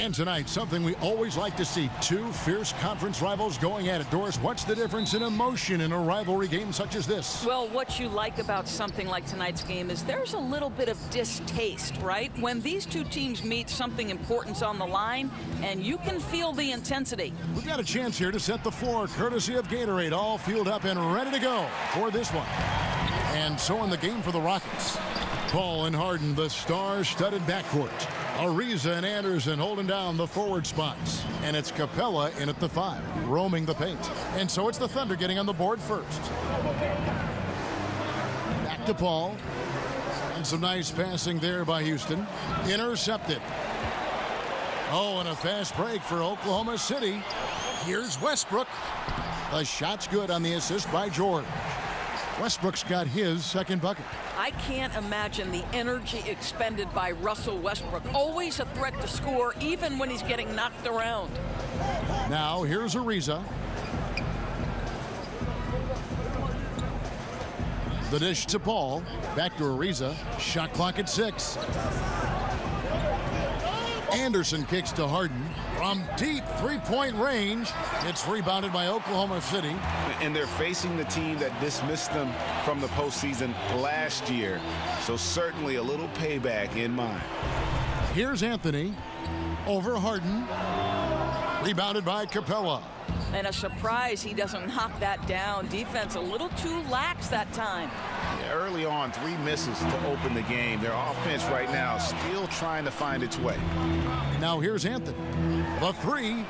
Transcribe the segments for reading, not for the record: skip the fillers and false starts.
And tonight, something we always like to see, two fierce conference rivals going at it. Doris, what's the difference in emotion in a rivalry game such as this? Well, what you like about something like tonight's game is there's a little bit of distaste, right? When these two teams meet, something important's on the line, and you can feel the intensity. We've got a chance here to set the floor, courtesy of Gatorade, all fueled up and ready to go for this one. And so in the game for the Rockets, Paul and Harden, the star-studded backcourt. Ariza and Anderson holding down the forward spots. And it's Capella in at the 5, roaming the paint. And so it's the Thunder getting on the board first. Back to Paul. And some nice passing there by Houston. Intercepted. Oh, and a fast break for Oklahoma City. Here's Westbrook. The shot's good on the assist by George. Westbrook's got his second bucket. I can't imagine the energy expended by Russell Westbrook. Always a threat to score, even when he's getting knocked around. Now, here's Ariza. The dish to Paul. Back to Ariza. Shot clock at 6. Anderson kicks to Harden. From deep three-point range, it's rebounded by Oklahoma City. And they're facing the team that dismissed them from the postseason last year. So certainly a little payback in mind. Here's Anthony over Harden. Rebounded by Capella. And a surprise he doesn't knock that down. Defense a little too lax that time. Yeah, early on, 3 misses to open the game. Their offense right now still trying to find its way. Now here's Anthony. The 3.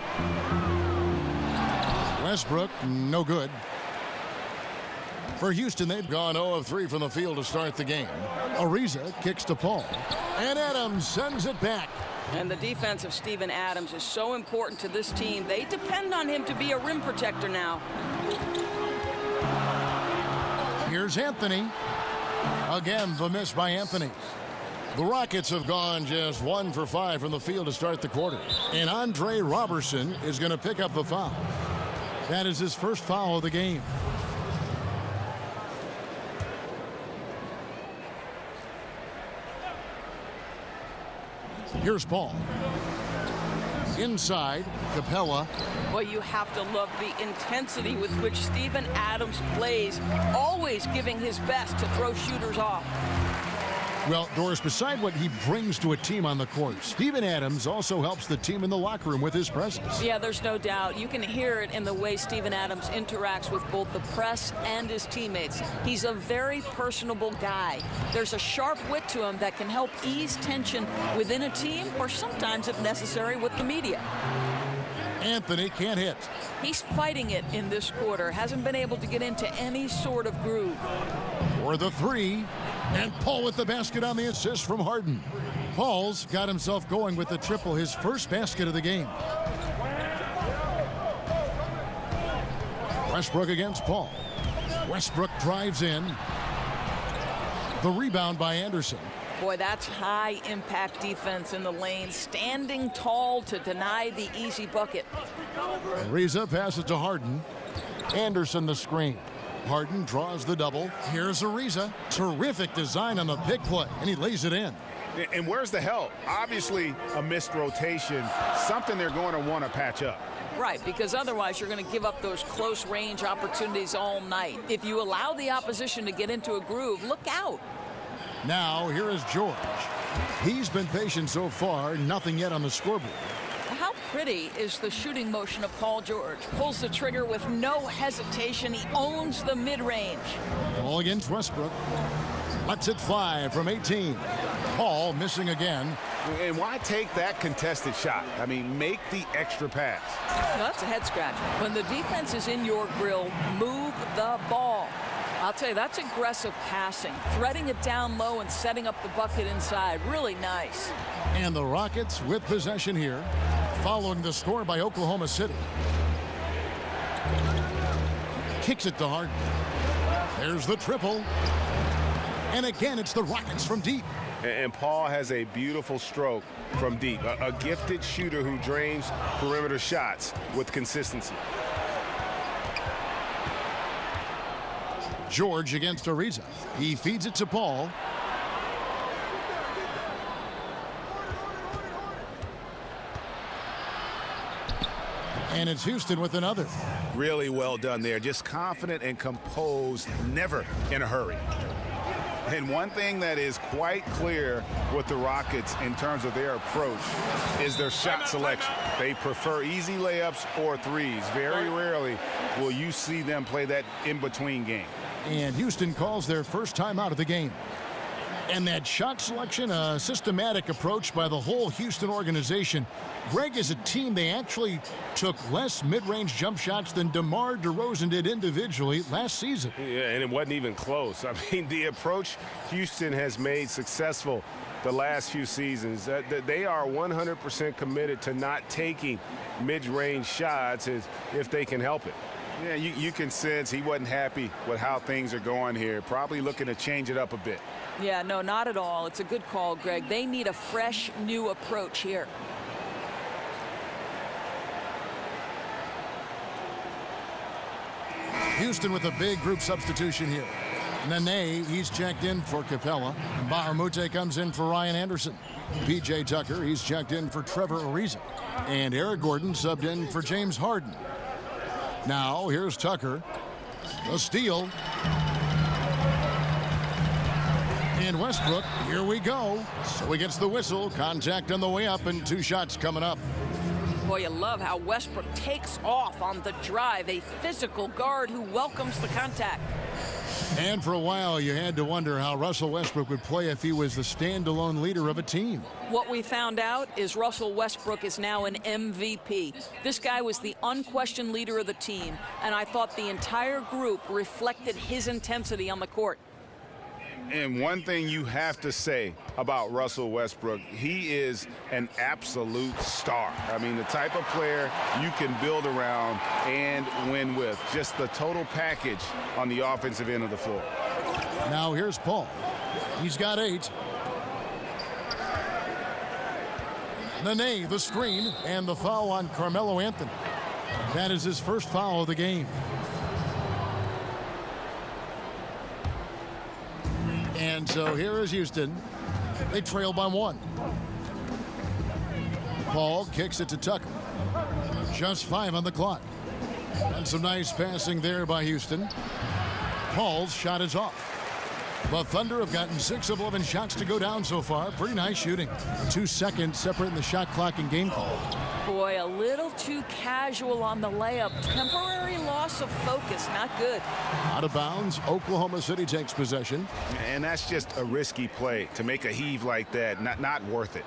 Westbrook, no good. For Houston, they've gone 0 of 3 from the field to start the game. Ariza kicks to Paul. And Adams sends it back. And the defense of Steven Adams is so important to this team. They depend on him to be a rim protector now. Here's Anthony. Again, the miss by Anthony. The Rockets have gone just 1 for 5 from the field to start the quarter. And Andre Robertson is going to pick up the foul. That is his first foul of the game. Here's Paul. Inside, Capella. Well, you have to love the intensity with which Steven Adams plays, always giving his best to throw shooters off. Well, Doris, beside what he brings to a team on the court, Steven Adams also helps the team in the locker room with his presence. Yeah, there's no doubt. You can hear it in the way Steven Adams interacts with both the press and his teammates. He's a very personable guy. There's a sharp wit to him that can help ease tension within a team or sometimes, if necessary, with the media. Anthony can't hit. He's fighting it in this quarter. Hasn't been able to get into any sort of groove. For the 3. And Paul with the basket on the assist from Harden. Paul's got himself going with the triple, his first basket of the game. Westbrook against Paul. Westbrook drives in. The rebound by Anderson. Boy, that's high-impact defense in the lane, standing tall to deny the easy bucket. Ariza passes to Harden. Anderson the screen. Harden draws the double. Here's Ariza. Terrific design on the pick play, and he lays it in. And where's the help? Obviously, a missed rotation, something they're going to want to patch up. Right, because otherwise you're going to give up those close-range opportunities all night. If you allow the opposition to get into a groove, look out. Now, here is George. He's been patient so far, nothing yet on the scoreboard. How pretty is the shooting motion of Paul George? Pulls the trigger with no hesitation. He owns the mid-range. Ball against Westbrook. Lets it fly from 18. Paul missing again. And why take that contested shot? I mean, make the extra pass. Well, that's a head scratch. When the defense is in your grill, move the ball. I'll tell you, that's aggressive passing. Threading it down low and setting up the bucket inside. Really nice. And the Rockets with possession here, following the score by Oklahoma City. Kicks it to Harden. There's the triple. And again, it's the Rockets from deep. And Paul has a beautiful stroke from deep. A gifted shooter who drains perimeter shots with consistency. George against Ariza. He feeds it to Paul. And it's Houston with another. Really well done there. Just confident and composed, never in a hurry. And one thing that is quite clear with the Rockets in terms of their approach is their shot selection. They prefer easy layups or threes. Very rarely will you see them play that in-between game. And Houston calls their first time out of the game. And that shot selection, a systematic approach by the whole Houston organization. Greg, as a team, they actually took less mid-range jump shots than DeMar DeRozan did individually last season. Yeah, and it wasn't even close. I mean, the approach Houston has made successful the last few seasons, they are 100% committed to not taking mid-range shots if they can help it. Yeah, you can sense he wasn't happy with how things are going here. Probably looking to change it up a bit. Yeah, no, not at all. It's a good call, Greg. They need a fresh, new approach here. Houston with a big group substitution here. Nene, he's checked in for Capella. And Bahamute comes in for Ryan Anderson. PJ Tucker, he's checked in for Trevor Ariza. And Eric Gordon subbed in for James Harden. Now, here's Tucker. A steal. And Westbrook, here we go. So he gets the whistle. Contact on the way up and 2 shots coming up. Boy, you love how Westbrook takes off on the drive. A physical guard who welcomes the contact. And for a while, you had to wonder how Russell Westbrook would play if he was the standalone leader of a team. What we found out is Russell Westbrook is now an MVP. This guy was the unquestioned leader of the team, and I thought the entire group reflected his intensity on the court. And one thing you have to say about Russell Westbrook, he is an absolute star. I mean, the type of player you can build around and win with. Just the total package on the offensive end of the floor. Now here's Paul. He's got 8. Nene, the screen, and the foul on Carmelo Anthony. That is his first foul of the game. And so here is Houston. They trail by 1. Paul kicks it to Tucker. Just 5 on the clock. And some nice passing there by Houston. Paul's shot is off. The Thunder have gotten 6 of 11 shots to go down so far. Pretty nice shooting. 2 seconds separating the shot clock and game call. Boy, a little too casual on the layup. Temporary loss of focus. Not good. Out of bounds. Oklahoma City takes possession. And that's just a risky play to make a heave like that. Not worth it.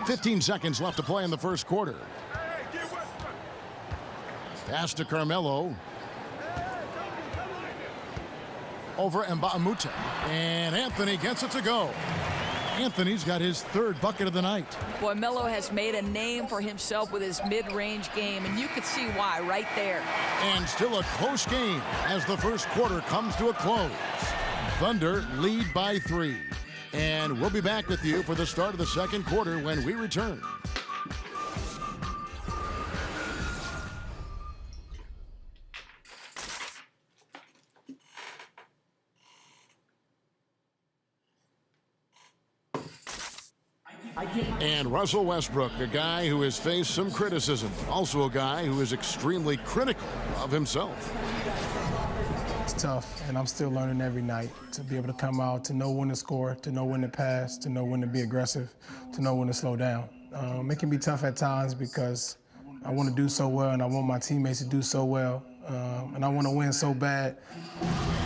15 seconds left to play in the first quarter. Pass to Carmelo. Over Mbamute. And Anthony gets it to go. Anthony's got his 3rd bucket of the night. Boy, Melo has made a name for himself with his mid-range game, and you could see why right there. And still a close game as the first quarter comes to a close. Thunder lead by 3. And we'll be back with you for the start of the second quarter when we return. And Russell Westbrook, a guy who has faced some criticism, also a guy who is extremely critical of himself. It's tough, and I'm still learning every night to be able to come out, to know when to score, to know when to pass, to know when to be aggressive, to know when to slow down. It can be tough at times because I want to do so well, and I want my teammates to do so well, and I want to win so bad.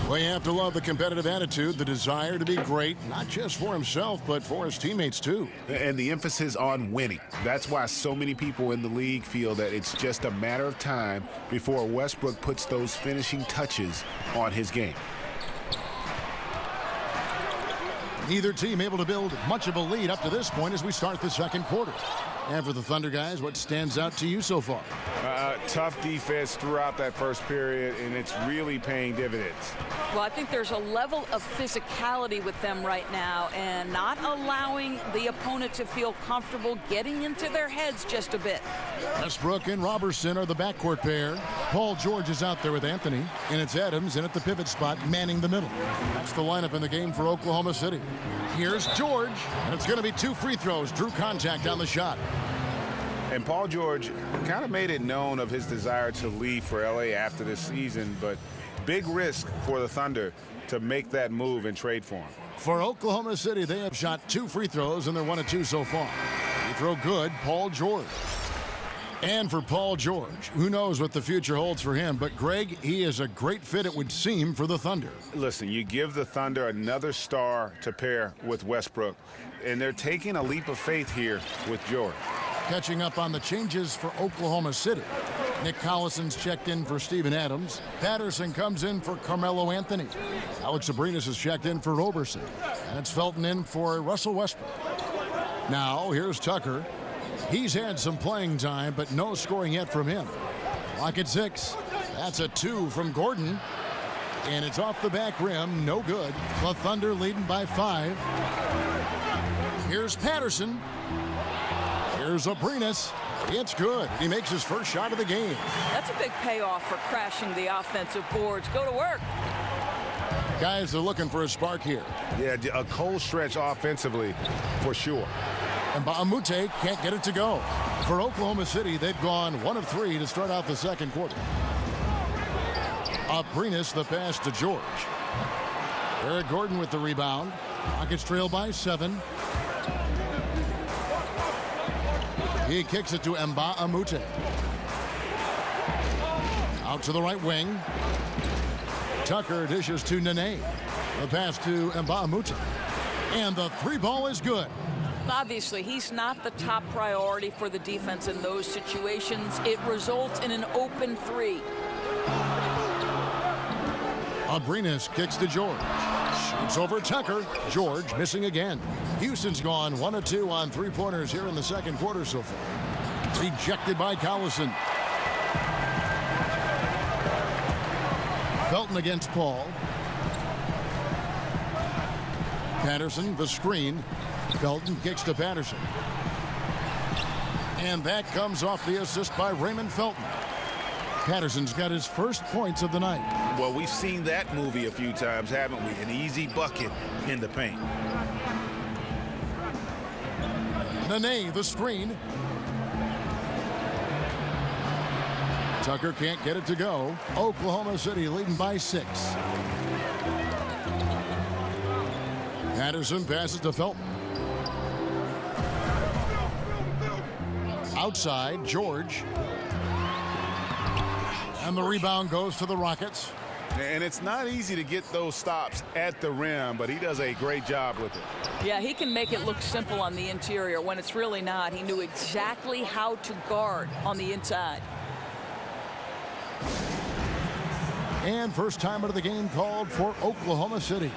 Well, you have to love the competitive attitude, the desire to be great, not just for himself, but for his teammates, too. And the emphasis on winning. That's why so many people in the league feel that it's just a matter of time before Westbrook puts those finishing touches on his game. Neither team able to build much of a lead up to this point as we start the second quarter. And for the Thunder guys, what stands out to you so far? Tough defense throughout that first period, and it's really paying dividends. Well, I think there's a level of physicality with them right now and not allowing the opponent to feel comfortable getting into their heads just a bit. Westbrook and Robertson are the backcourt pair. Paul George is out there with Anthony, and it's Adams in at the pivot spot, manning the middle. That's the lineup in the game for Oklahoma City. Here's George, and it's going to be 2 free throws. Drew contact on the shot. And Paul George kind of made it known of his desire to leave for LA after this season, but big risk for the Thunder to make that move and trade for him. For Oklahoma City, they have shot 2 free throws, and they're 1 of 2 so far. Free throw good, Paul George. And for Paul George, who knows what the future holds for him, but Greg, he is a great fit, it would seem, for the Thunder. Listen, you give the Thunder another star to pair with Westbrook, and they're taking a leap of faith here with George. Catching up on the changes for Oklahoma City. Nick Collison's checked in for Steven Adams. Patterson comes in for Carmelo Anthony. Alex Abrinas is checked in for Roberson. And it's Felton in for Russell Westbrook. Now, here's Tucker. He's had some playing time, but no scoring yet from him. Clock at 6. That's a 2 from Gordon. And it's off the back rim. No good. The Thunder leading by 5. Here's Patterson. Here's Abrinas. It's good. He makes his first shot of the game. That's a big payoff for crashing the offensive boards. Go to work. Guys are looking for a spark here. Yeah, a cold stretch offensively for sure. And Baamute can't get it to go. For Oklahoma City, they've gone 1 of 3 to start out the second quarter. Abrinas the pass to George. Eric Gordon with the rebound. Rockets trail by 7. He kicks it to Baamute. Out to the right wing. Tucker dishes to Nene. The pass to Baamute. And the 3-ball is good. Obviously, he's not the top priority for the defense in those situations. It results in an open 3. Abrinas kicks to George. Shoots over Tucker. George missing again. Houston's gone 1 of 2 on 3-pointers here in the second quarter so far. Rejected by Collison. Felton against Paul. Patterson, the screen. Felton kicks to Patterson. And that comes off the assist by Raymond Felton. Patterson's got his first points of the night. Well, we've seen that movie a few times, haven't we? An easy bucket in the paint. Nene, the screen. Tucker can't get it to go. Oklahoma City leading by 6. Patterson passes to Felton. Outside, George. And the rebound goes to the Rockets. And it's not easy to get those stops at the rim, but he does a great job with it. Yeah, he can make it look simple on the interior when it's really not. He knew exactly how to guard on the inside. And first time out of the game called for Oklahoma City.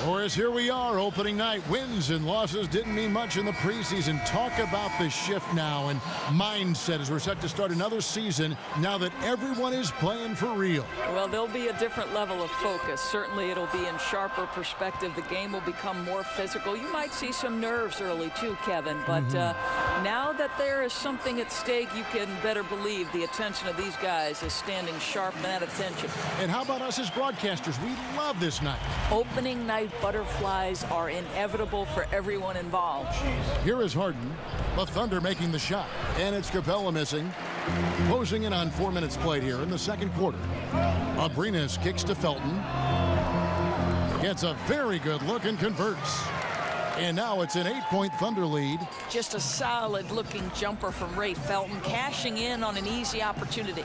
Whereas here we are, opening night. Wins and losses didn't mean much in the preseason. Talk about the shift now and mindset as we're set to start another season now that everyone is playing for real. Well, there'll be a different level of focus. Certainly it'll be in sharper perspective. The game will become more physical. You might see some nerves early too, Kevin. But now that there is something at stake, you can better believe the attention of these guys is standing sharp in that attention. And how about us as broadcasters? We love this night. Opening night butterflies are inevitable for everyone involved. Here is Harden. The Thunder making the shot. And it's Capella missing. Closing in on 4 minutes played here in the second quarter. Abrinas kicks to Felton. Gets a very good look and converts. And now it's an 8-point Thunder lead. Just a solid-looking jumper from Ray Felton, cashing in on an easy opportunity.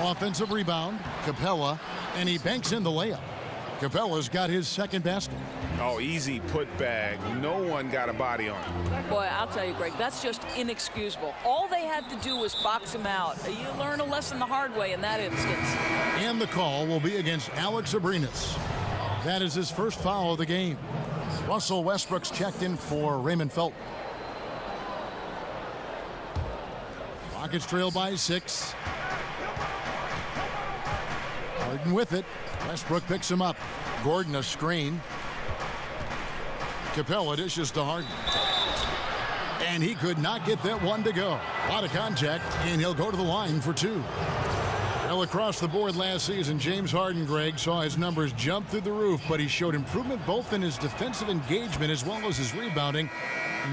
Offensive rebound, Capella, and he banks in the layup. Capella's got his second basket. Oh, easy putback. No one got a body on him. Boy, I'll tell you, Greg, that's just inexcusable. All they had to do was box him out. You learn a lesson the hard way in that instance. And the call will be against Alex Abrinas. That is his first foul of the game. Russell Westbrook's checked in for Raymond Felton. Rockets trail by 6. Harden with it. Westbrook picks him up. Gordon a screen. Capella dishes to Harden. And he could not get that one to go. A lot of contact, and he'll go to the line for 2. Well, across the board last season, James Harden, Greg, saw his numbers jump through the roof, but he showed improvement both in his defensive engagement as well as his rebounding.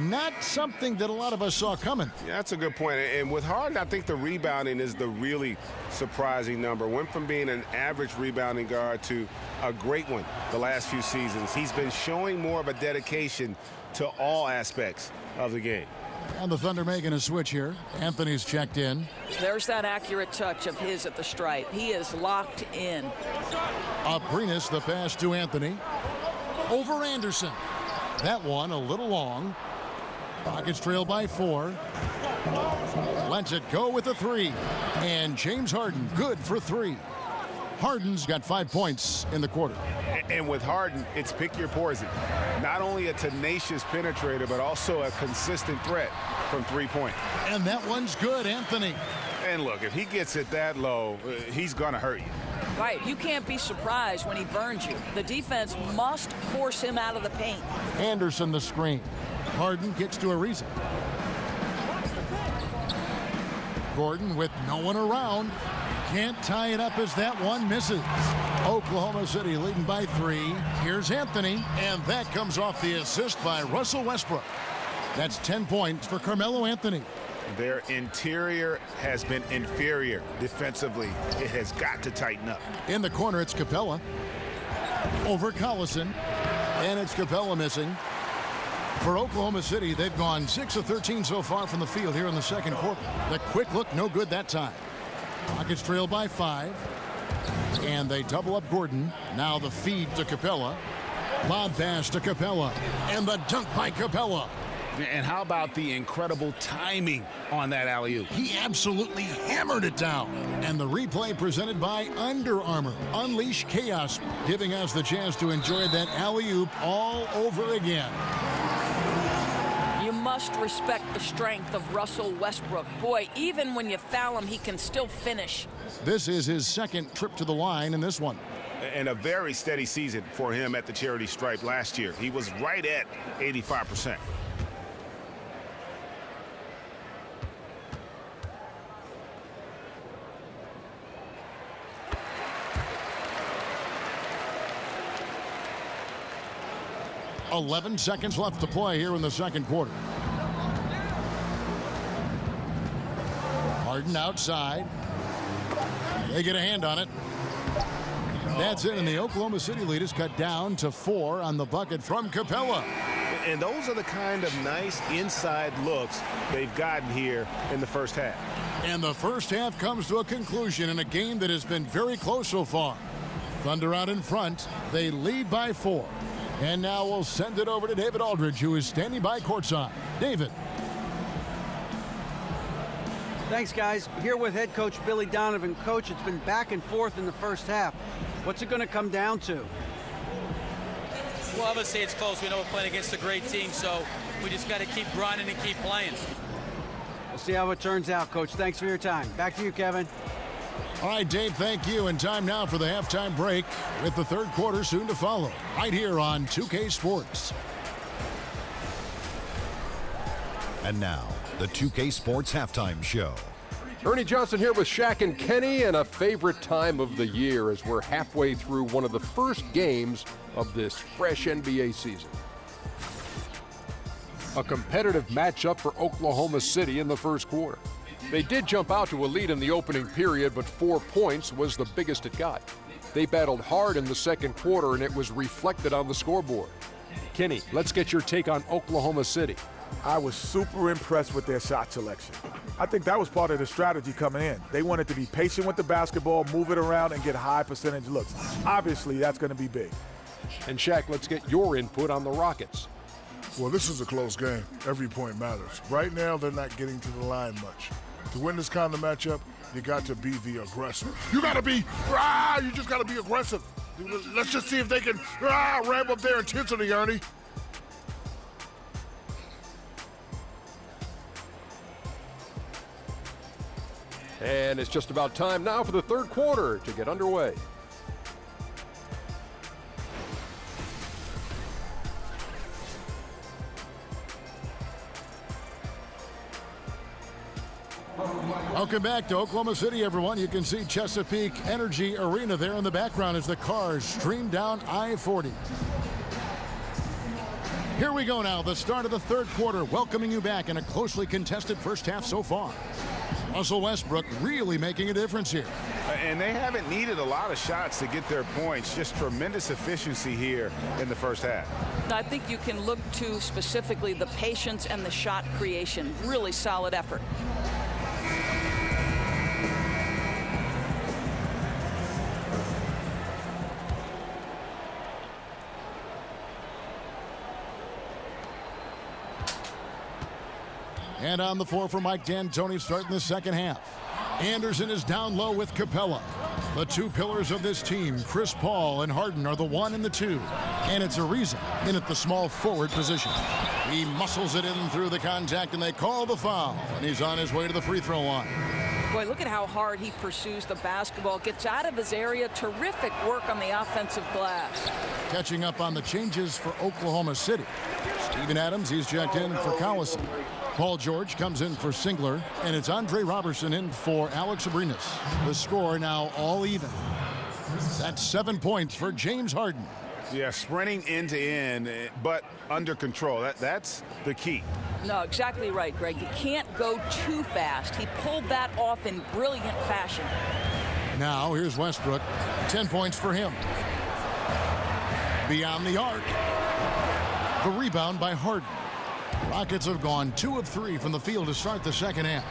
Not something that a lot of us saw coming. Yeah, that's a good point. And with Harden, I think the rebounding is the really surprising number. Went from being an average rebounding guard to a great one the last few seasons. He's been showing more of a dedication to all aspects of the game. And the Thunder making a switch here. Anthony's checked in. There's that accurate touch of his at the stripe. He is locked in. Aprinas, the pass to Anthony. Over Anderson. That one a little long. Rockets trail by 4. Lets it go with a 3. And James Harden good for 3. Harden's got 5 points in the quarter. And with Harden, it's pick your poison. Not only a tenacious penetrator, but also a consistent threat from 3-point. And that one's good, Anthony. And look, if he gets it that low, he's going to hurt you. Right, you can't be surprised when he burns you. The defense must force him out of the paint. Anderson the screen. Harden gets to Ariza. Gordon with no one around. Can't tie it up as that one misses. Oklahoma City leading by 3. Here's Anthony, and that comes off the assist by Russell Westbrook. That's 10 points for Carmelo Anthony. Their interior has been inferior defensively. It has got to tighten up. In the corner, it's Capella. Over Collison. And it's Capella missing. For Oklahoma City, they've gone 6 of 13 so far from the field here in the second quarter. The quick look, no good that time. Rockets trail by 5. And they double up Gordon. Now the feed to Capella. Lob pass to Capella. And the dunk by Capella. And how about the incredible timing on that alley-oop? He absolutely hammered it down. And the replay presented by Under Armour. Unleash chaos, giving us the chance to enjoy that alley-oop all over again. You must respect the strength of Russell Westbrook. Boy, even when you foul him, he can still finish. This is his second trip to the line in this one. And a very steady season for him at the charity stripe last year. He was right at 85%. .11 seconds left to play here in the second quarter. Harden outside. They get a hand on it. That's it, and the Oklahoma City lead is cut down to 4 on the bucket from Capella. And those are the kind of nice inside looks they've gotten here in the first half. And the first half comes to a conclusion in a game that has been very close so far. Thunder out in front. They lead by 4. And now we'll send it over to David Aldridge, who is standing by courtside. David. Thanks, guys. Here with head coach Billy Donovan. Coach, it's been back and forth in the first half. What's it going to come down to? Well, obviously it's close. We know we're playing against a great team, so we just got to keep grinding and keep playing. We'll see how it turns out, Coach. Thanks for your time. Back to you, Kevin. All right, Dave, thank you. And time now for the halftime break with the third quarter soon to follow right here on 2K Sports. And now, the 2K Sports Halftime Show. Ernie Johnson here with Shaq and Kenny, and a favorite time of the year as we're halfway through one of the first games of this fresh NBA season. A competitive matchup for Oklahoma City in the first quarter. They did jump out to a lead in the opening period, but 4 points was the biggest it got. They battled hard in the second quarter, and it was reflected on the scoreboard. Kenny, let's get your take on Oklahoma City. I was super impressed with their shot selection. I think that was part of the strategy coming in. They wanted to be patient with the basketball, move it around, and get high percentage looks. Obviously, that's going to be big. And Shaq, let's get your input on the Rockets. Well, this is a close game. Every point matters. Right now, they're not getting to the line much. To win this kind of matchup, you got to be the aggressor. You got to be, you just got to be aggressive. Let's just see if they can ramp up their intensity, Ernie. And it's just about time now for the third quarter to get underway. Welcome back to Oklahoma City, everyone. You can see Chesapeake Energy Arena there in the background as the cars stream down I-40. Here we go now, the start of the third quarter, welcoming you back in a closely contested first half so far. Russell Westbrook really making a difference here. And they haven't needed a lot of shots to get their points. Just tremendous efficiency here in the first half. I think you can look to specifically the patience and the shot creation. Really solid effort. And on the floor for Mike D'Antoni starting the second half. Anderson is down low with Capella. The two pillars of this team, Chris Paul and Harden, are the 1 and the 2. And it's Ariza in at the small forward position. He muscles it in through the contact, and they call the foul. And he's on his way to the free throw line. Boy, look at how hard he pursues the basketball. Gets out of his area. Terrific work on the offensive glass. Catching up on the changes for Oklahoma City. Steven Adams, he's checked in for Collison. Paul George comes in for Singler, and it's Andre Robertson in for Alex Abrinas. The score now all even. That's 7 points for James Harden. Yeah, sprinting end to end, but under control. That's the key. No, exactly right, Greg. You can't go too fast. He pulled that off in brilliant fashion. Now here's Westbrook. 10 points for him. Beyond the arc. The rebound by Harden. Rockets have gone 2 of 3 from the field to start the second half.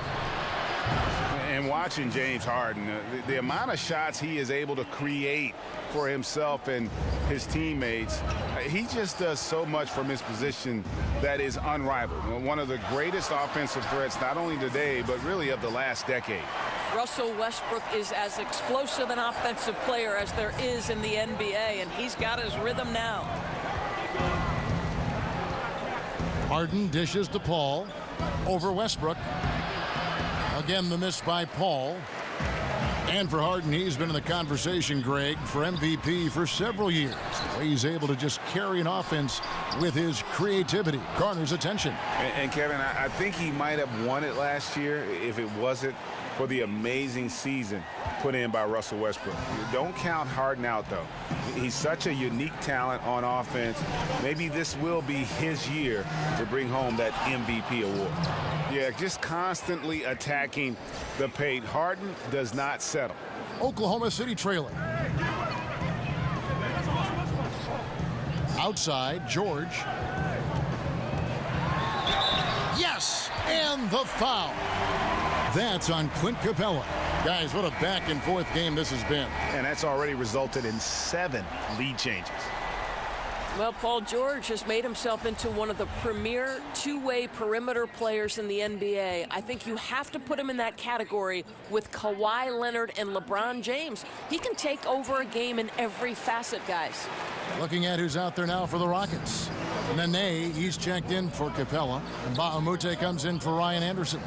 And watching James Harden, the amount of shots he is able to create for himself and his teammates, he just does so much from his position that is unrivaled. One of the greatest offensive threats, not only today, but really of the last decade. Russell Westbrook is as explosive an offensive player as there is in the NBA, and he's got his rhythm now. Harden dishes to Paul. Over Westbrook. Again, the miss by Paul. And for Harden, he's been in the conversation, Greg, for MVP for several years. The way he's able to just carry an offense with his creativity garners attention. And Kevin, I think he might have won it last year if it wasn't for the amazing season put in by Russell Westbrook. Don't count Harden out, though. He's such a unique talent on offense. Maybe this will be his year to bring home that MVP award. Yeah, just constantly attacking the paint. Harden does not settle. Oklahoma City trailing. Outside, George. Yes, and the foul. That's on Clint Capella. Guys, what a back-and-forth game this has been. And that's already resulted in 7 lead changes. Well, Paul George has made himself into one of the premier two-way perimeter players in the NBA. I think you have to put him in that category with Kawhi Leonard and LeBron James. He can take over a game in every facet, guys. Looking at who's out there now for the Rockets. Nene, he's checked in for Capella. And Bahamute comes in for Ryan Anderson.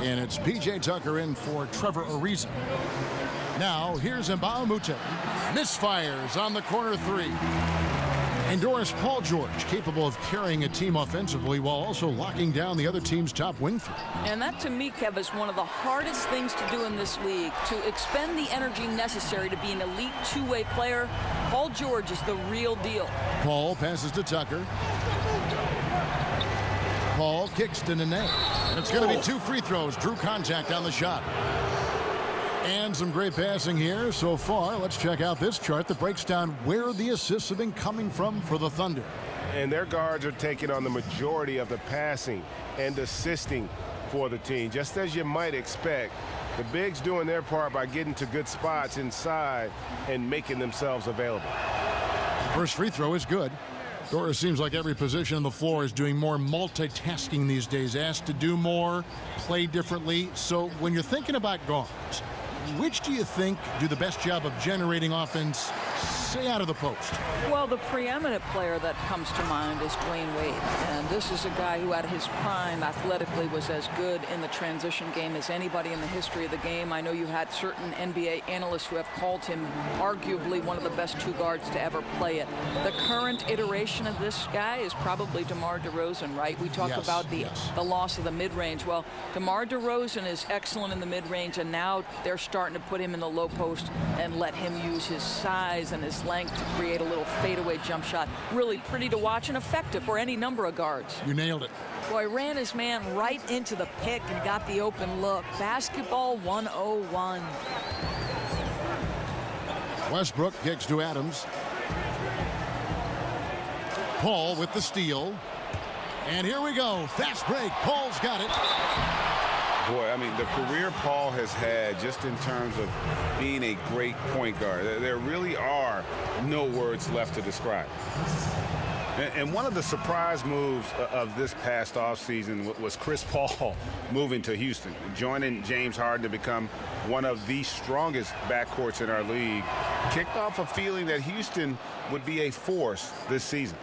And it's P.J. Tucker in for Trevor Ariza. Now, here's Bahamute. Misfires on the corner 3. And Doris Paul George, capable of carrying a team offensively while also locking down the other team's top wing threat. And that, to me, Kev, is one of the hardest things to do in this league, to expend the energy necessary to be an elite two-way player. Paul George is the real deal. Paul passes to Tucker. Paul kicks to Nene. And it's going to be 2 free throws. Drew contact on the shot. And some great passing here so far. Let's check out this chart that breaks down where the assists have been coming from for the Thunder. And their guards are taking on the majority of the passing and assisting for the team. Just as you might expect, the bigs doing their part by getting to good spots inside and making themselves available. First free throw is good. Doris seems like every position on the floor is doing more multitasking these days, asked to do more, play differently. So when you're thinking about guards, which do you think do the best job of generating offense, say, out of the post? Well, the preeminent player that comes to mind is Dwayne Wade. And this is a guy who at his prime athletically was as good in the transition game as anybody in the history of the game. I know you had certain NBA analysts who have called him arguably one of the best two guards to ever play it. The current iteration of this guy is probably DeMar DeRozan, right? We talk about the loss of the mid-range. Well, DeMar DeRozan is excellent in the mid-range, and now they're starting to put him in the low post and let him use his size size and his length to create a little fadeaway jump shot. Really pretty to watch and effective for any number of guards. You nailed it. Boy, ran his man right into the pick and got the open look. Basketball 101. Westbrook kicks to Adams. Paul with the steal. And here we go. Fast break. Paul's got it. Boy, I mean, the career Paul has had just in terms of being a great point guard, there really are no words left to describe. And one of the surprise moves of this past offseason was Chris Paul moving to Houston, joining James Harden to become one of the strongest backcourts in our league. Kicked off a feeling that Houston would be a force this season.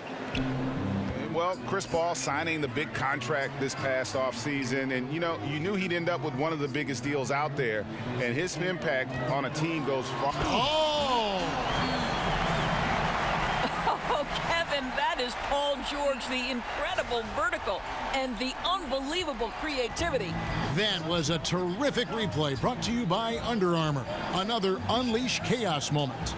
Well, Chris Paul signing the big contract this past offseason, and you knew he'd end up with one of the biggest deals out there, and his impact on a team goes far. Oh, Kevin, that is Paul George, the incredible vertical and the unbelievable creativity. That was a terrific replay brought to you by Under Armour. Another Unleash Chaos moment.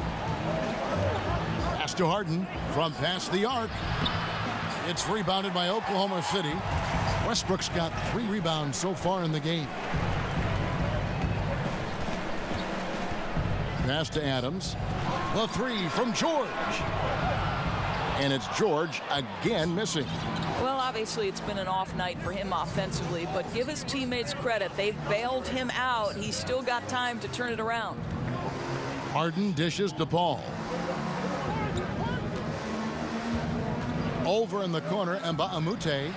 Pass to Harden from past the arc. It's rebounded by Oklahoma City. Westbrook's got 3 rebounds so far in the game. Pass to Adams. The 3 from George. And it's George again missing. Well, obviously it's been an off night for him offensively, but give his teammates credit. They've bailed him out. He's still got time to turn it around. Harden dishes to Paul. Over in the corner, Mbamute.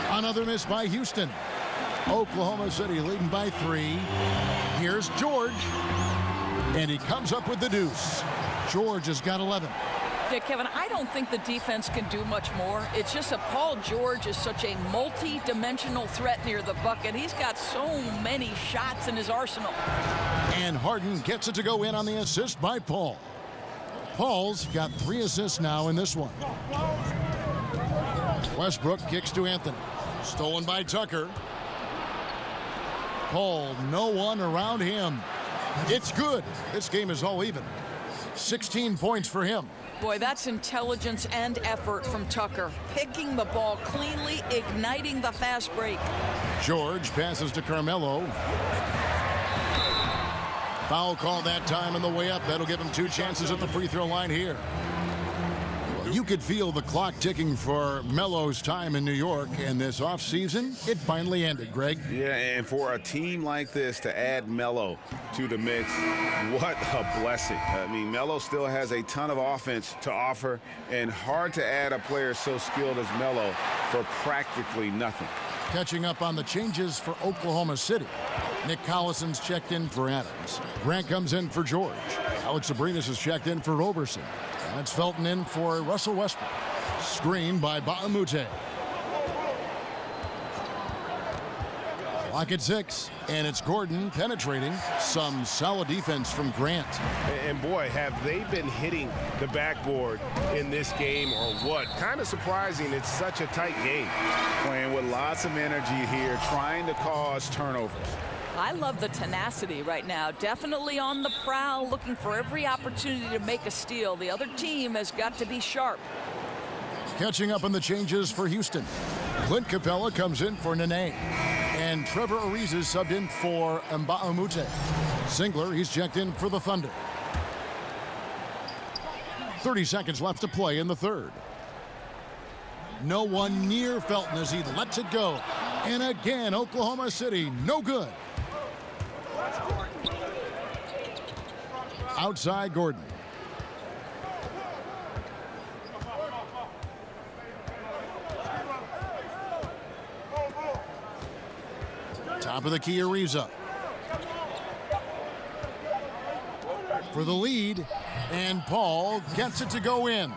Another miss by Houston. Oklahoma City leading by 3. Here's George. And he comes up with the deuce. George has got 11. Yeah, Kevin, I don't think the defense can do much more. It's just that Paul George is such a multi-dimensional threat near the bucket. He's got so many shots in his arsenal. And Harden gets it to go in on the assist by Paul. Paul's got 3 assists now in this one. Westbrook kicks to Anthony. Stolen by Tucker. Paul, no one around him. It's good. This game is all even. 16 points for him. Boy, that's intelligence and effort from Tucker. Picking the ball cleanly, igniting the fast break. George passes to Carmelo. Foul call that time on the way up. That'll give him 2 chances at the free throw line here. Well, you could feel the clock ticking for Melo's time in New York, and this offseason, it finally ended, Greg. Yeah, and for a team like this to add Melo to the mix, what a blessing. I mean, Melo still has a ton of offense to offer, and hard to add a player so skilled as Melo for practically nothing. Catching up on the changes for Oklahoma City. Nick Collison's checked in for Adams. Grant comes in for George. Alex Abrinas is checked in for Roberson. And it's Felton in for Russell Westbrook. Screen by Mbamute. Clock at 6, and it's Gordon penetrating. Some solid defense from Grant. And boy, have they been hitting the backboard in this game or what? Kind of surprising it's such a tight game. Playing with lots of energy here, trying to cause turnovers. I love the tenacity right now. Definitely on the prowl, looking for every opportunity to make a steal. The other team has got to be sharp. Catching up on the changes for Houston. Clint Capella comes in for Nene. And Trevor Ariza is subbed in for Mbamute. Singler, he's checked in for the Thunder. 30 seconds left to play in the third. No one near Felton as he lets it go. And again, Oklahoma City, no good. Outside Gordon. Top of the key, Ariza. For the lead, and Paul gets it to go in.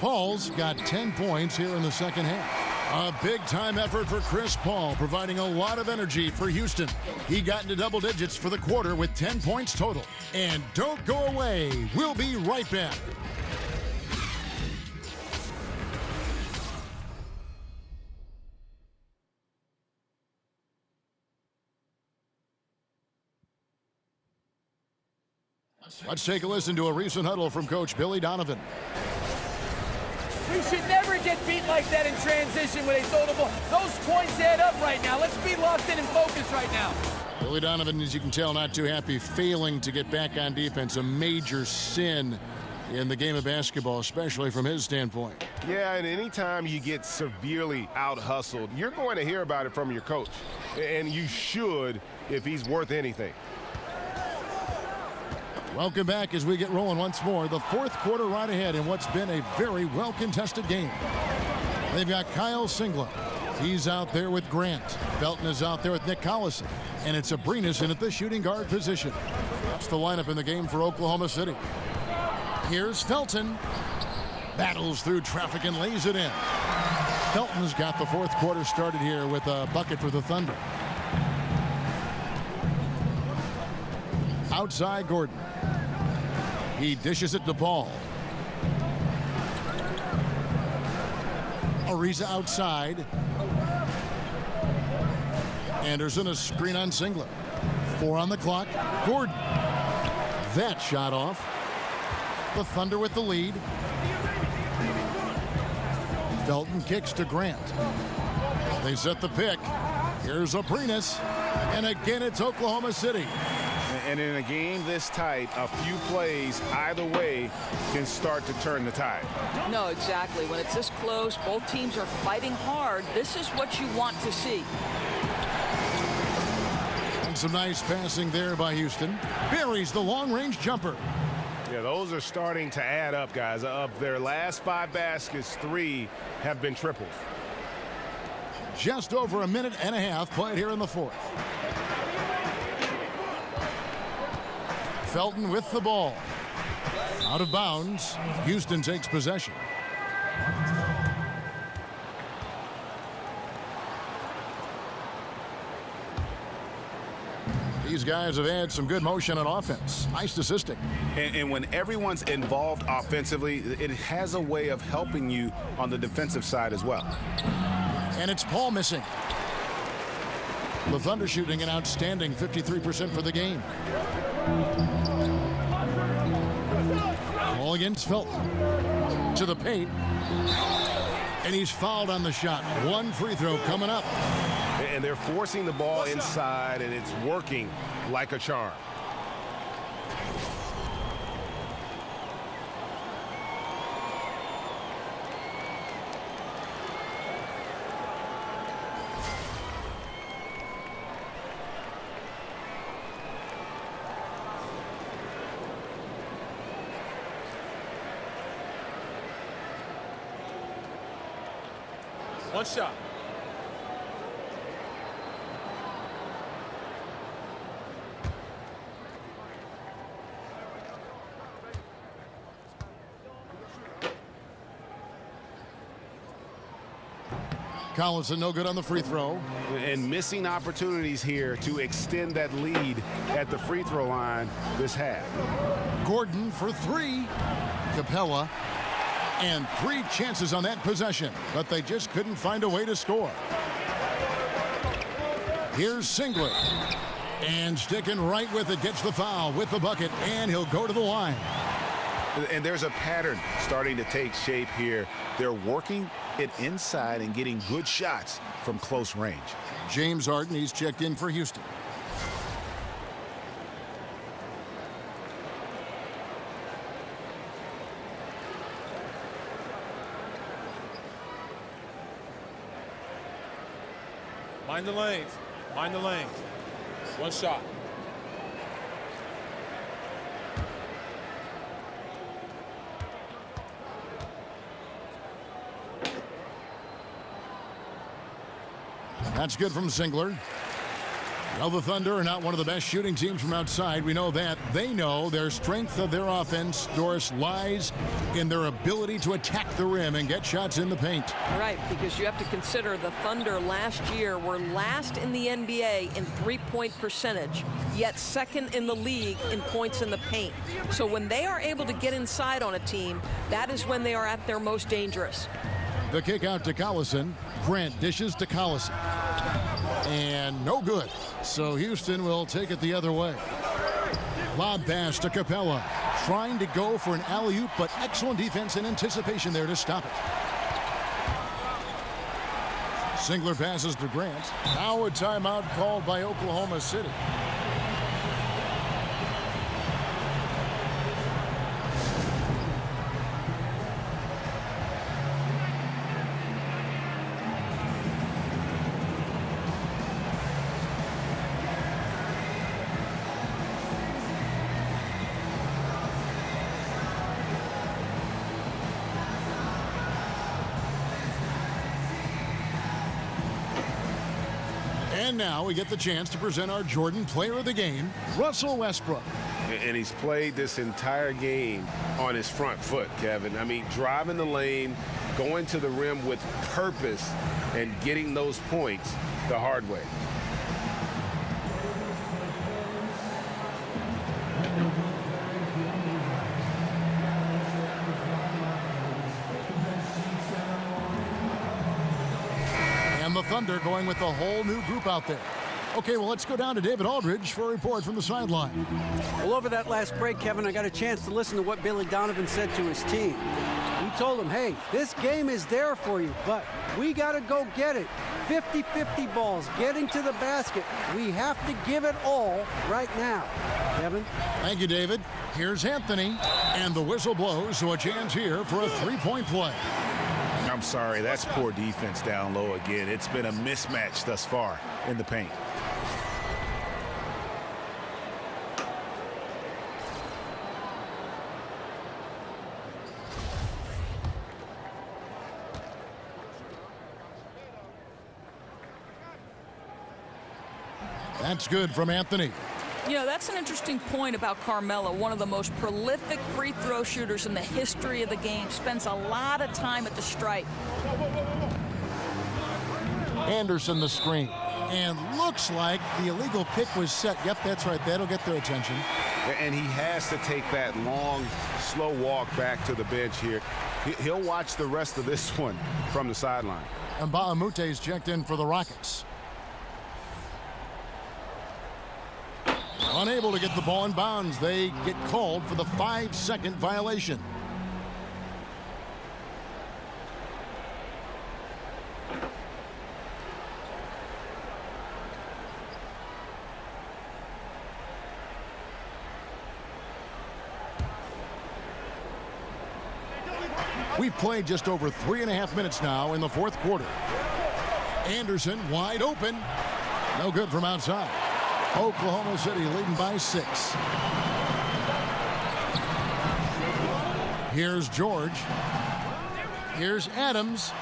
Paul's got 10 points here in the second half. A big-time effort for Chris Paul, providing a lot of energy for Houston. He got into double digits for the quarter with 10 points total. And don't go away. We'll be right back. Let's take a listen to a recent huddle from Coach Billy Donovan. We should never get beat like that in transition when they throw the ball. Those points add up right now. Let's be locked in and focused right now. Billy Donovan, as you can tell, not too happy, failing to get back on defense. A major sin in the game of basketball, especially from his standpoint. Yeah, and anytime you get severely out-hustled, you're going to hear about it from your coach. And you should if he's worth anything. Welcome back as we get rolling once more. The fourth quarter right ahead in what's been a very well-contested game. They've got Kyle Singler. He's out there with Grant. Felton is out there with Nick Collison. And it's Abrinas in at the shooting guard position. That's the lineup in the game for Oklahoma City. Here's Felton. Battles through traffic and lays it in. Felton's got the fourth quarter started here with a bucket for the Thunder. Outside Gordon. He dishes it to Paul. Ariza outside. Anderson a screen on Singler. 4 on the clock. Gordon. That shot off. The Thunder with the lead. Felton kicks to Grant. They set the pick. Here's Abrinas. And again, it's Oklahoma City. And in a game this tight, a few plays either way can start to turn the tide. No, exactly. When it's this close, both teams are fighting hard. This is what you want to see. And some nice passing there by Houston. Buries the long-range jumper. Yeah, those are starting to add up, guys. Of their last 5 baskets, 3 have been triples. Just over a minute and a half played here in the fourth. Felton with the ball. Out of bounds. Houston takes possession. These guys have had some good motion on offense. Nice assisting. And when everyone's involved offensively, it has a way of helping you on the defensive side as well. And it's Paul missing. The Thunder shooting an outstanding 53% for the game. Ball against Felton. To the paint. And he's fouled on the shot. 1 free throw coming up. And they're forcing the ball inside, and it's working like a charm. One shot. Collison no good on the free throw. And missing opportunities here to extend that lead at the free throw line this half. Gordon for 3. Capella. And 3 chances on that possession, but they just couldn't find a way to score. Here's Singler. And sticking right with it, gets the foul with the bucket, and he'll go to the line. And there's a pattern starting to take shape here. They're working it inside and getting good shots from close range. James Harden, he's checked in for Houston. Mind the lanes. Mind the lanes. One shot. That's good from Singler. Well, the Thunder are not one of the best shooting teams from outside. We know that. They know their strength of their offense, Doris, lies in their ability to attack the rim and get shots in the paint. Right, because you have to consider the Thunder last year were last in the NBA in three-point percentage, yet second in the league in points in the paint. So when they are able to get inside on a team, that is when they are at their most dangerous. The kick out to Collison. Grant dishes to Collison. And no good. So Houston will take it the other way. Lob pass to Capella. Trying to go for an alley-oop, but excellent defense and anticipation there to stop it. Singler passes to Grant. Now a timeout called by Oklahoma City. And now we get the chance to present our Jordan Player of the Game, Russell Westbrook. And he's played this entire game on his front foot, Kevin. I mean, driving the lane, going to the rim with purpose, and getting those points the hard way. The Thunder going with a whole new group out there. Okay, well, let's go down to David Aldridge for a report from the sideline. Well, over that last break, Kevin, I got a chance to listen to what Billy Donovan said to his team. He told them, hey, this game is there for you, but we got to go get it. 50-50 balls, getting to the basket. We have to give it all right now. Kevin? Thank you, David. Here's Anthony, and the whistle blows, so a chance here for a three-point play. I'm sorry, that's poor defense down low again. It's been a mismatch thus far in the paint. That's good from Anthony. You know, that's an interesting point about Carmelo, one of the most prolific free throw shooters in the history of the game. Spends a lot of time at the stripe. Anderson the screen. And looks like the illegal pick was set. Yep, that's right. That'll get their attention. And he has to take that long, slow walk back to the bench here. He'll watch the rest of this one from the sideline. And Baamute's checked in for the Rockets. Unable to get the ball in bounds. They get called for the 5-second violation. We've played just over 3.5 minutes now in the fourth quarter. Anderson wide open. No good from outside. Oklahoma City leading by 6. Here's George. Here's Adams.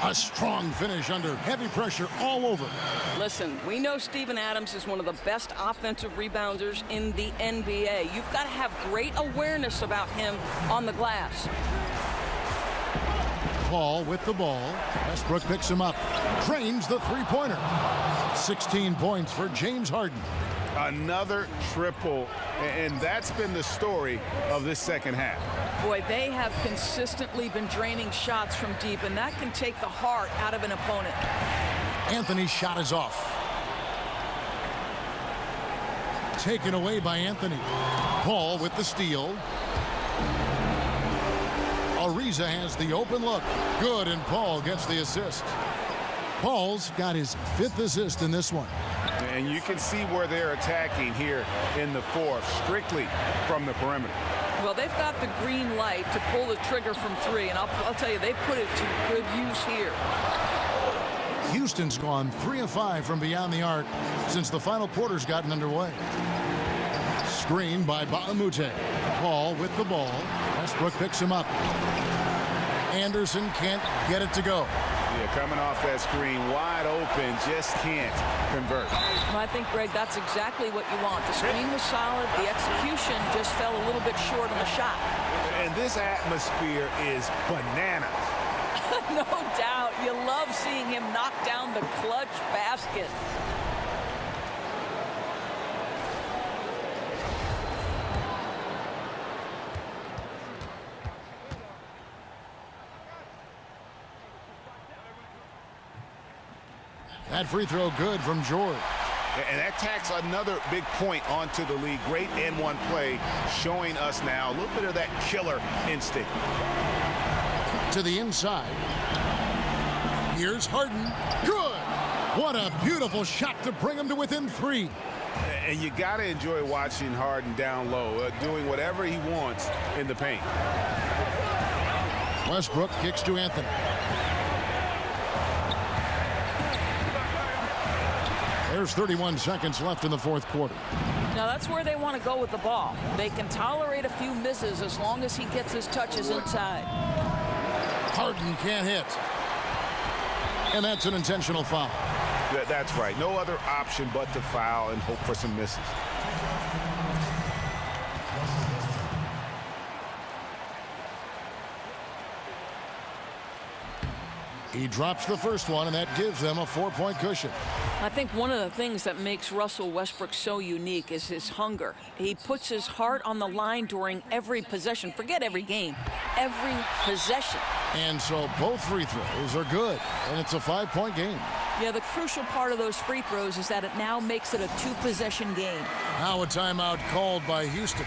A strong finish under heavy pressure all over. Listen, we know Steven Adams is one of the best offensive rebounders in the NBA. You've got to have great awareness about him on the glass. Paul with the ball. Westbrook picks him up. Trains the three-pointer. 16 points for James Harden. Another triple, and that's been the story of this second half. Boy, they have consistently been draining shots from deep, and that can take the heart out of an opponent. Anthony's shot is off. Taken away by Anthony. Paul with the steal. Ariza has the open look. Good, and Paul gets the assist. Paul's got his 5th assist in this one. And you can see where they're attacking here in the fourth, strictly from the perimeter. Well, they've got the green light to pull the trigger from 3, and I'll tell you, they've put it to good use here. Houston's gone 3 of 5 from beyond the arc since the final quarter's gotten underway. Screen by Baamute. Paul with the ball. Westbrook picks him up. Anderson can't get it to go. Yeah, coming off that screen, wide open, just can't convert. Well, I think, Greg, that's exactly what you want. The screen was solid. The execution just fell a little bit short on the shot. And this atmosphere is bananas. No doubt. You love seeing him knock down the clutch basket. That free throw good from George. And that tacks another big point onto the league. Great and one play, showing us now a little bit of that killer instinct. To the inside. Here's Harden. Good. What a beautiful shot to bring him to within 3. And you got to enjoy watching Harden down low, doing whatever he wants in the paint. Westbrook kicks to Anthony. There's 31 seconds left in the fourth quarter. Now that's where they want to go with the ball. They can tolerate a few misses as long as he gets his touches inside. Harden can't hit. And that's an intentional foul. That's right. No other option but to foul and hope for some misses. He drops the first one, and that gives them a 4-point cushion. I think one of the things that makes Russell Westbrook so unique is his hunger. He puts his heart on the line during every possession. Forget every game, every possession. And so both free throws are good, and it's a 5-point game. Yeah, the crucial part of those free throws is that it now makes it a 2-possession game. Now a timeout called by Houston.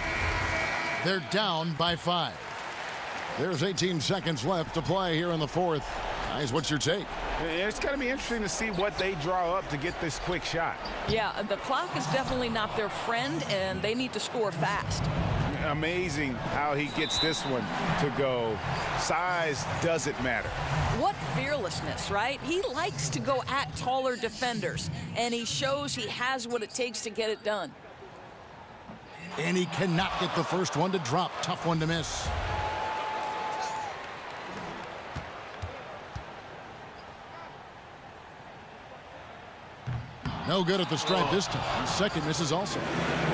They're down by 5. There's 18 seconds left to play here in the fourth. Guys, what's your take? It's going to be interesting to see what they draw up to get this quick shot. Yeah, the clock is definitely not their friend, and they need to score fast. Amazing how he gets this one to go. Size doesn't matter. What fearlessness, right? He likes to go at taller defenders, and he shows he has what it takes to get it done. And he cannot get the first one to drop. Tough one to miss. No good at the stripe this time. Second misses also.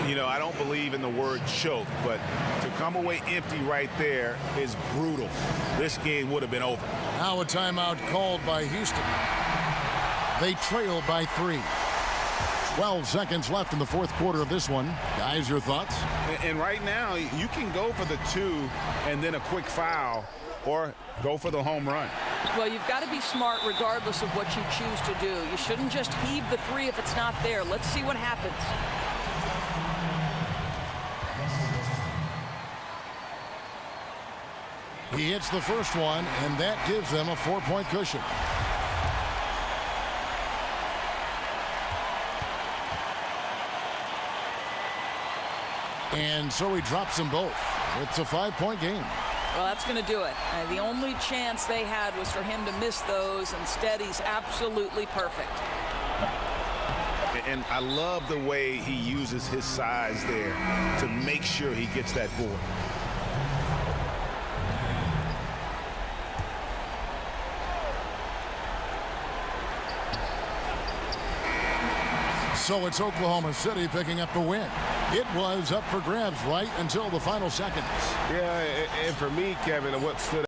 You know, I don't believe in the word choke, but to come away empty right there is brutal. This game would have been over. Now a timeout called by Houston. They trail by 3. 12 seconds left in the fourth quarter of this one. Guys, your thoughts? And right now, you can go for the 2 and then a quick foul, or go for the home run. Well, you've got to be smart regardless of what you choose to do. You shouldn't just heave the 3 if it's not there. Let's see what happens. He hits the first one, and that gives them a 4-point cushion. And so he drops them both. It's a 5-point game. Well, that's going to do it. The only chance they had was for him to miss those. Instead, he's absolutely perfect. And I love the way he uses his size there to make sure he gets that board. So it's Oklahoma City picking up the win. It was up for grabs right until the final seconds. Yeah, and for me, Kevin, what stood